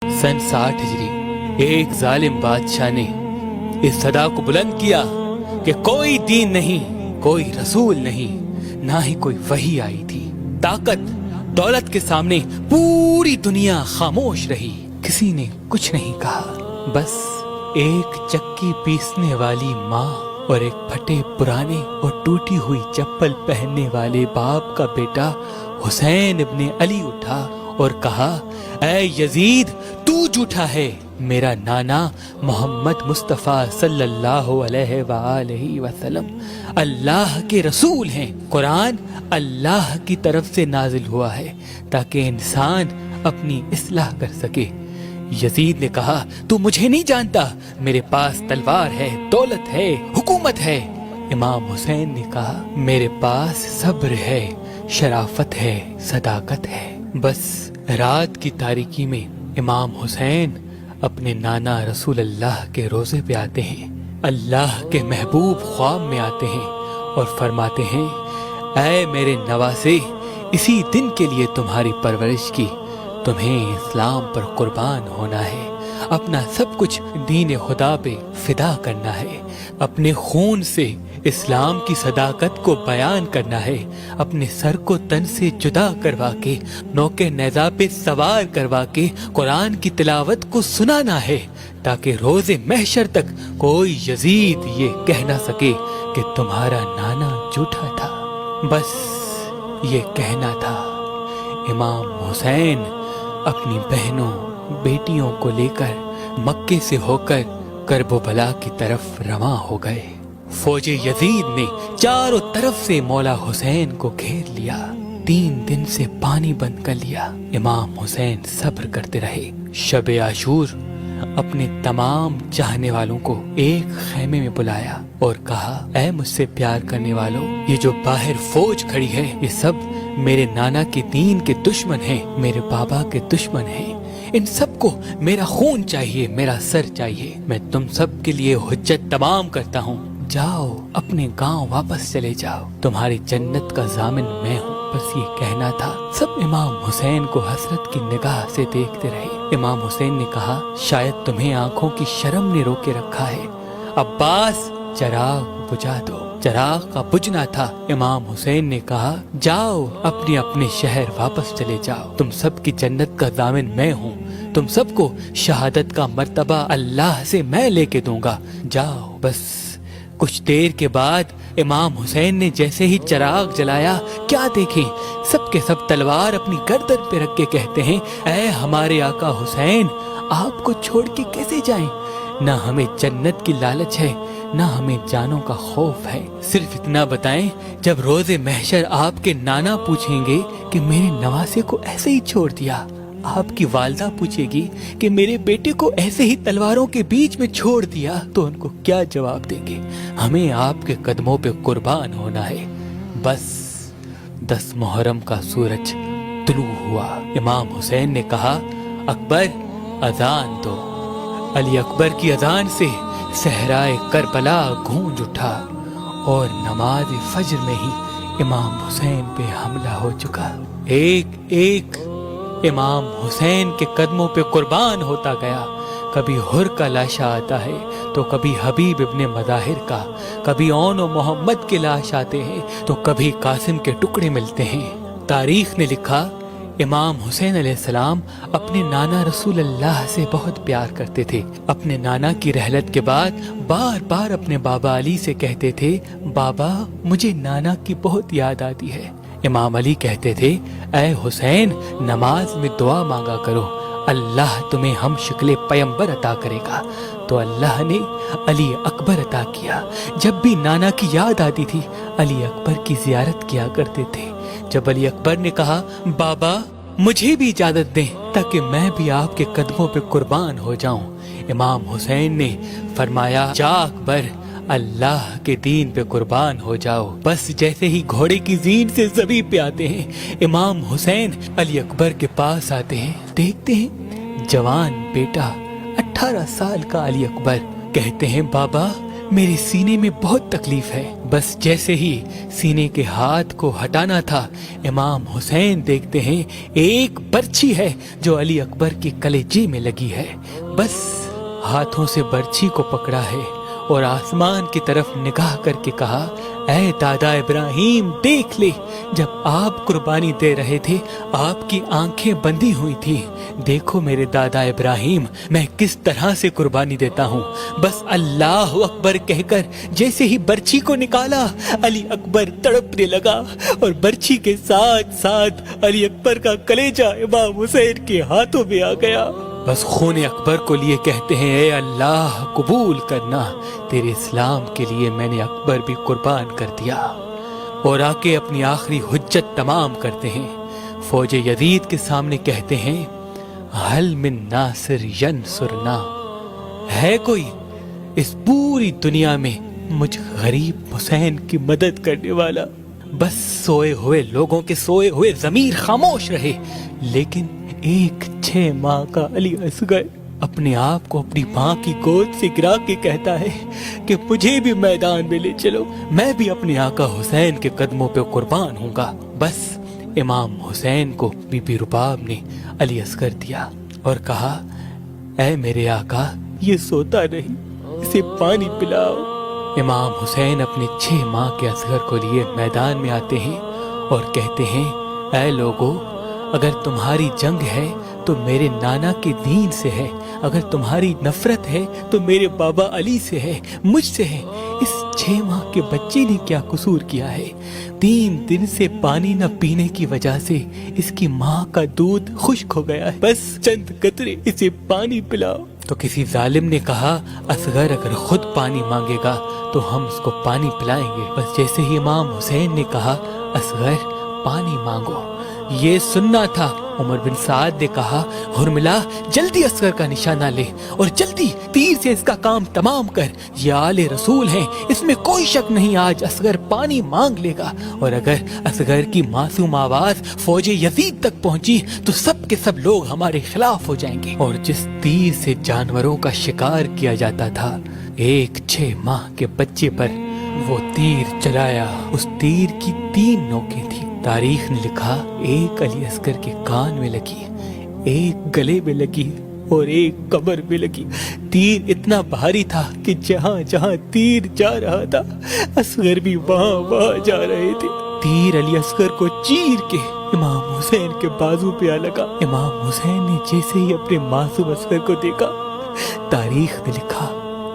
सन 60 हिजरी एक जालिम बादशाह ने इस सदा को बुलंद किया कि कोई दीन नहीं, कोई रसूल नहीं, ना ही कोई वही आई थी। ताकत दौलत के सामने पूरी दुनिया खामोश रही, किसी ने कुछ नहीं कहा। बस एक चक्की पीसने वाली माँ और एक फटे पुराने और टूटी हुई चप्पल पहनने वाले बाप का बेटा हुसैन इब्ने अली उठा और कहा, ऐ यजीद, तू झूठा है। मेरा नाना मोहम्मद मुस्तफ़ा सल्लल्लाहु अलैहि वसल्लम अल्लाह के रसूल हैं। कुरान अल्लाह की तरफ से नाजिल हुआ है ताकि इंसान अपनी इस्लाह कर सके। यजीद ने कहा, तू मुझे नहीं जानता, मेरे पास तलवार है, दौलत है, हुकूमत है। इमाम हुसैन ने कहा, मेरे पास सब्र है, शराफत है, सदाकत है। बस रात की तारीकी में इमाम हुसैन अपने नाना रसूल अल्लाह के रोजे पे आते हैं। अल्लाह के महबूब ख्वाब में आते हैं और फरमाते हैं, ऐ मेरे नवासे, इसी दिन के लिए तुम्हारी परवरिश की, तुम्हें इस्लाम पर कुर्बान होना है, अपना सब कुछ दीन खुदा पे फिदा करना है, अपने खून से इस्लाम की सदाकत को बयान करना है, अपने सर को तन से जुदा करवा के नौके नेज़ा पे सवार करवा के कुरान की तिलावत को सुनाना है, ताकि रोजे महशर तक कोई यजीद ये कह ना सके कि तुम्हारा नाना झूठा था। बस ये कहना था। इमाम हुसैन अपनी बहनों बेटियों को लेकर मक्के से होकर करबला की तरफ रवां हो गए। फौजे यजीद ने चारों तरफ से मौला हुसैन को घेर लिया। 3 दिन से पानी बंद कर लिया। इमाम हुसैन सब्र करते रहे। शब आशूर अपने तमाम चाहने वालों को एक खेमे में बुलाया और कहा, ऐ मुझसे प्यार करने वालों, ये जो बाहर फौज खड़ी है ये सब मेरे नाना के दीन के दुश्मन हैं, मेरे बाबा के दुश्मन हैं। इन सबको मेरा खून चाहिए, मेरा सर चाहिए। मैं तुम सब के लिए हुज्जत तमाम करता हूँ। जाओ, अपने गांव वापस चले जाओ, तुम्हारी जन्नत का जामिन मैं हूँ। बस ये कहना था। सब इमाम हुसैन को हसरत की निगाह से देखते रहे। इमाम हुसैन ने कहा, शायद तुम्हें आंखों की शर्म ने रोके रखा है। अब्बास, चराग बुझा दो। चराग का बुझना था। इमाम हुसैन ने कहा, जाओ, अपने अपने शहर वापस चले जाओ, तुम सब की जन्नत का दामन मैं हूँ, तुम सबको शहादत का मर्तबा अल्लाह से मैं लेके दूंगा, जाओ। बस कुछ देर के बाद इमाम हुसैन ने जैसे ही चराग जलाया, क्या देखें, सब के सब तलवार अपनी गर्दन पे रख के कहते हैं, ऐ हमारे आका हुसैन, आपको छोड़ के कैसे जाएं? ना हमें जन्नत की लालच है, ना हमें जानों का खौफ है। सिर्फ इतना बताएं, जब रोजे महशर आपके नाना पूछेंगे कि मेरे नवासे को ऐसे ही छोड़ दिया, आपकी वालदा पूछेगी कि मेरे बेटे को ऐसे ही तलवारों के बीच में छोड़ दिया, तो उनको क्या जवाब देंगे? हमें आपके कदमों पे कुर्बान होना है। बस 10 मुहर्रम का सूरज तुलू हुआ। इमाम हुसैन ने कहा, अकबर, अजान दो। अली अकबर की अजान से सहराए करबला गूंज उठा और नमाज फज्र में ही इमाम हुसैन पे हमला हो चुका। एक एक इमाम हुसैन के कदमों पे कुर्बान होता गया। कभी हुर का लाशा आता है तो कभी हबीब इब्ने मज़ाहिर का, कभी ओन और मोहम्मद के लाश आते हैं तो कभी कासिम के टुकड़े मिलते हैं। तारीख ने लिखा, इमाम हुसैन अलैहिस्सलाम अपने नाना रसूल अल्लाह से बहुत प्यार करते थे। अपने नाना की रहलत के बाद बार बार अपने बाबा अली से कहते थे, बाबा, मुझे नाना की बहुत याद आती है। इमाम अली कहते थे, ऐ हुसैन, नमाज में दुआ मांगा करो, अल्लाह तुम्हें हम शक्ले पैगंबर अता करेगा। तो अल्लाह ने अली अकबर अता किया। जब भी नाना की याद आती थी, अली अकबर की जियारत किया करते थे। जब अली अकबर ने कहा, बाबा, मुझे भी इजाजत दें ताकि मैं भी आपके कदमों पे कुर्बान हो जाऊं, इमाम हुसैन ने फरमाया, जा अकबर, अल्लाह के दीन पे कुर्बान हो जाओ। बस जैसे ही घोड़े की जीन से ज़बी पे आते हैं, इमाम हुसैन अली अकबर के पास आते हैं। देखते हैं जवान बेटा 18 साल का अली अकबर। कहते हैं, बाबा, मेरे सीने में बहुत तकलीफ है, बस जैसे ही सीने के हाथ को हटाना था, इमाम हुसैन देखते हैं एक बर्छी है जो अली अकबर के कलेजे में लगी है। बस हाथों से बर्छी को पकड़ा है और आसमान की तरफ निगाह करके कहा, ऐ दादा इब्राहिम देख ले, जब आप कुर्बानी दे रहे थे आपकी आंखें बंधी हुई थी। देखो मेरे दादा इब्राहिम, मैं किस तरह से कुर्बानी देता हूँ। बस अल्लाह अकबर कहकर जैसे ही बर्छी को निकाला, अली अकबर तड़पने लगा और बर्छी के साथ साथ अली अकबर का कलेजा इमाम हुसैन के हाथों में आ गया। बस खून अकबर को लिए कहते हैं, ए अल्लाह कबूल करना, तेरे इस्लाम के लिए मैंने अकबर भी कुर्बान कर दिया। और आके अपनी आखिरी हुज्जत तमाम करते हैं। फौज यजीद के सामने कहते हैं, हल मिन नासिर यंसुरना, है कोई इस पूरी दुनिया में मुझ गरीब हुसैन की मदद करने वाला। बस सोए हुए लोगों के सोए हुए ज़मीर खामोश रहे, लेकिन एक 6 माह का अली असगर अपने आप को अपनी माँ की गोद से गिरा के कहता है कि मुझे भी मैदान में ले चलो, मैं भी अपने आका हुसैन के कदमों पे कुर्बान हूँगा। बस इमाम हुसैन को बीबी रुबाब ने अली असगर दिया और कहा, ऐ मेरे आका, ये सोता नहीं, इसे पानी पिलाओ। इमाम हुसैन अपने 6 माह के असगर को लिए मैदान में आते हैं और कहते हैं, ऐ लोगो, अगर तुम्हारी जंग है तो मेरे नाना के दीन से है, अगर तुम्हारी नफरत है तो मेरे बाबा अली से है, मुझसे है। इस 6 माह के बच्चे ने क्या कसूर किया है? 3 दिन से पानी न पीने की वजह से इसकी माँ का दूध खुश्क हो गया है, बस चंद कतरे इसे पानी पिलाओ। तो किसी जालिम ने कहा, असगर अगर खुद पानी मांगेगा तो हम उसको पानी पिलाएंगे। बस जैसे ही इमाम हुसैन ने कहा, असगर पानी मांगो, ये सुनना था, उमर बिन साद ने कहा, हुरमिला जल्दी असगर का निशाना ले और जल्दी तीर से इसका काम तमाम कर। ये आले रसूल हैं, इसमें कोई शक नहीं, आज असगर पानी मांग लेगा। और अगर असगर की मासूम आवाज फौज यजीद तक पहुंची तो सब के सब लोग हमारे खिलाफ हो जाएंगे। और जिस तीर से जानवरों का शिकार किया जाता था, एक 6 माह के बच्चे पर वो तीर चलाया। उस तीर की 3 नोकें थी। तारीख ने लिखा, एक अली असगर के कान में लगी, एक गले में लगी और एक कमर में लगी। तीर इतना भारी था कि जहाँ जहाँ तीर जा रहा था, असगर भी वहाँ वहाँ जा रहे थे। तीर अली असगर को चीर के इमाम हुसैन के बाजू पे आ लगा। इमाम हुसैन ने जैसे ही अपने मासूम असगर को देखा, तारीख ने लिखा,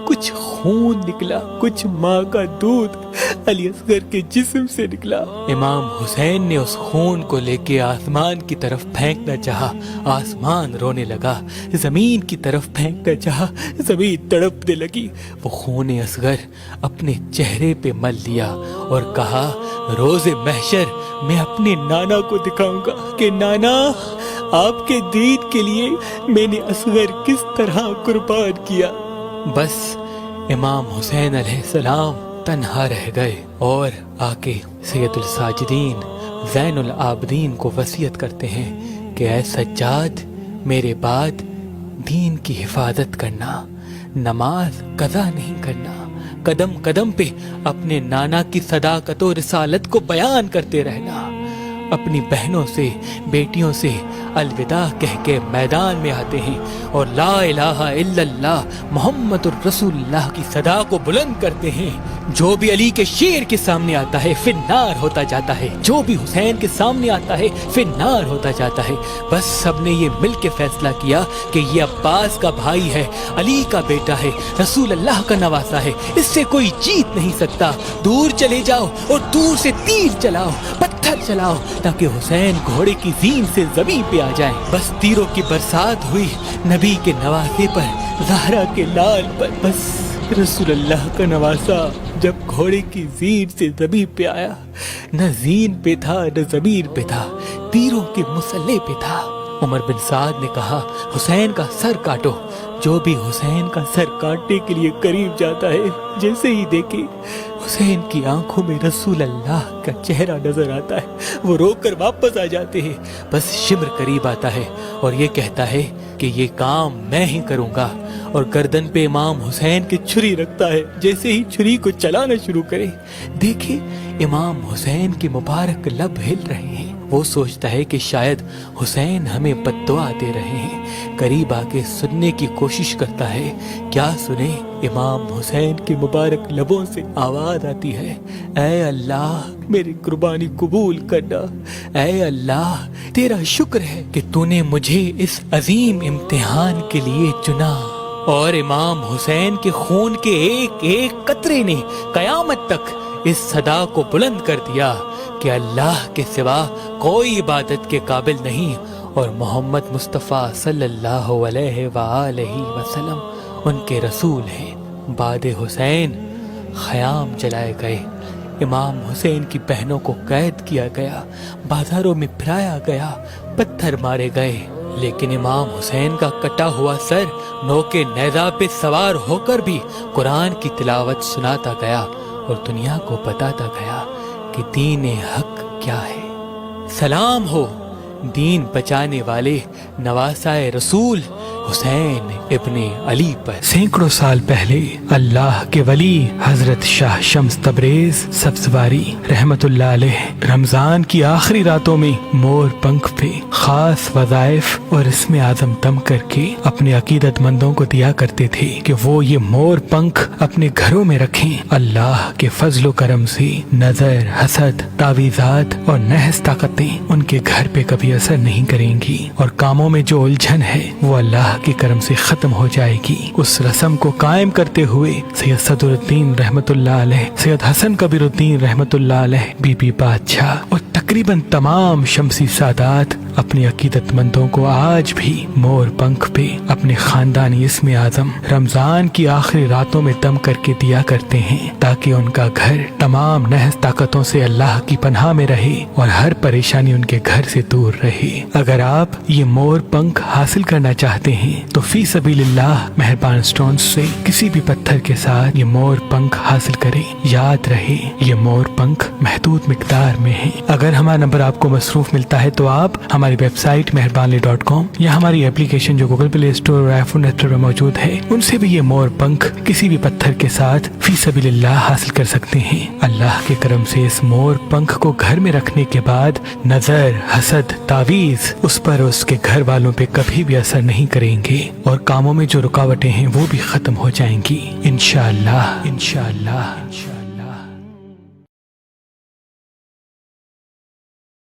कुछ खून निकला, कुछ माँ का दूध अली असगर के जिस्म से निकला। इमाम हुसैन ने उस खून को लेके आसमान की तरफ फेंकना चाहा, आसमान रोने लगा। जमीन की तरफ फेंकना चाहा, जमीन तड़पने लगी। वो खून असगर अपने चेहरे पे मल लिया और कहा, रोज़े महशर मैं अपने नाना को दिखाऊंगा कि नाना, आपके दीन के लिए मैंने असगर किस तरह कुर्बान किया। बस इमाम हुसैन अलैहिस्सलाम तन्हा रह गए और आके सैयदुल साजिदीन ज़ैनुल आबिदीन को वसीयत करते हैं कि ऐ सज्जाद, मेरे बाद दीन की हिफाजत करना, नमाज कज़ा नहीं करना, कदम कदम पे अपने नाना की सदाकत और रिसालत को बयान करते रहना। अपनी बहनों से, बेटियों से अलविदा कह के मैदान में आते हैं और ला इलाहा इल्लल्लाह मुहम्मदुर रसूलुल्लाह की सदा को बुलंद करते हैं। जो भी अली के शेर के सामने आता है फिर नार होता जाता है, जो भी हुसैन के सामने आता है फिर नार होता जाता है। बस सबने ये मिल के फैसला किया कि ये अब्बास का भाई है, अली का बेटा है, रसूलुल्लाह का नवासा है, इससे कोई जीत नहीं सकता। दूर चले जाओ और दूर से तीर चलाओ, पत्थर चलाओ, ताकि हुसैन घोड़े की जीन से जमीन पे आ जाए। बस तीरों की बरसात हुई नबी के नवासे पर, ज़हरा के लाल पर। बस रसूलुल्लाह का नवासा जब घोड़े की जीन से जमीन पे आया, न जीन पे था न जमीन पे था, तीरों के मुसल्ले पे था। उमर बिन साद ने कहा, हुसैन का सर काटो। जो भी हुसैन का सर काटने के लिए करीब जाता है, जैसे ही देखे حسین کی آنکھوں میں رسول اللہ کا چہرہ نظر آتا ہے، وہ رو کر واپس آ جاتے ہیں۔ بس شمر قریب آتا ہے اور یہ کہتا ہے کہ یہ کام میں ہی کروں گا، اور گردن پہ امام حسین کی چھری رکھتا ہے۔ جیسے ہی چھری کو چلانا شروع کرے، دیکھیں امام حسین کے مبارک لب ہل رہے ہیں۔ وہ سوچتا ہے کہ شاید حسین ہمیں بد دعا دے رہے ہیں، قریب آ کے سننے کی کوشش کرتا ہے۔ کیا سنے؟ امام حسین کے مبارک لبوں سے آواز آتی ہے، اے اللہ میری قربانی قبول کرنا، اے اللہ تیرا شکر ہے کہ تو نے مجھے اس عظیم امتحان کے لیے چنا۔ اور امام حسین کے خون کے ایک ایک قطرے نے قیامت تک اس صدا کو بلند کر دیا کہ اللہ کے سوا کوئی عبادت کے قابل نہیں، اور محمد مصطفیٰ صلی اللہ علیہ وآلہ وسلم ان کے رسول ہیں۔ بعد حسین خیام جلائے گئے، امام حسین کی بہنوں کو قید کیا گیا، بازاروں میں پھرایا گیا، پتھر مارے گئے، لیکن امام حسین کا کٹا ہوا سر نوکے نیزہ پہ سوار ہو کر بھی قرآن کی تلاوت سناتا گیا اور دنیا کو بتاتا گیا کہ دین حق کیا ہے۔ سلام ہو دین بچانے والے نواسائے رسول حسین ابن علی پر۔ سینکڑوں سال پہلے اللہ کے ولی حضرت شاہ شمس تبریز سبزواری رحمت اللہ علیہ رمضان کی آخری راتوں میں مور پنکھ پہ خاص وظائف اور اسم اعظم دم کر کے اپنے عقیدت مندوں کو دیا کرتے تھے کہ وہ یہ مور پنکھ اپنے گھروں میں رکھیں۔ اللہ کے فضل و کرم سے نظر، حسد، تعویذات اور نحس طاقتیں ان کے گھر پہ کبھی اثر نہیں کریں گی، اور کاموں میں جو الجھن ہے وہ اللہ کے کرم سے ختم ہو جائے گی۔ اس رسم کو قائم کرتے ہوئے سید صدر الدین رحمت اللہ علیہ، سید حسن کبیر الدین رحمت اللہ علیہ، بی بی بادشاہ اور تقریباً تمام شمسی سادات اپنے عقیدت مندوں کو آج بھی مور پنکھ پہ اپنے خاندانی اسم اعظم رمضان کی آخری راتوں میں دم کر کے دیا کرتے ہیں، تاکہ ان کا گھر تمام نحس طاقتوں سے اللہ کی پناہ میں رہے اور ہر پریشانی ان کے گھر سے دور رہے۔ اگر آپ یہ مور پنکھ حاصل کرنا چاہتے ہیں تو فی سبیل اللہ مہربان سٹونز سے کسی بھی پتھر کے ساتھ یہ مور پنکھ حاصل کریں۔ یاد رہے یہ مور پنکھ محدود مقدار میں ہیں۔ اگر ہمارا نمبر آپ کو مصروف ملتا ہے تو آپ ہماری ویب سائٹ مہربانلی.com یا ہماری اپلیکیشن جو گوگل پلے اسٹور اور آئی فون اسٹور میں موجود ہے ان سے بھی یہ مور پنکھ کسی بھی پتھر کے ساتھ فی سبیل اللہ حاصل کر سکتے ہیں۔ اللہ کے کرم سے اس مور پنکھ کو گھر میں رکھنے کے بعد نظر، حسد، تعویذ اس پر اس کے گھر والوں پہ کبھی بھی اثر نہیں کریں گے، اور کاموں میں جو رکاوٹیں ہیں وہ بھی ختم ہو جائیں گی انشاءاللہ۔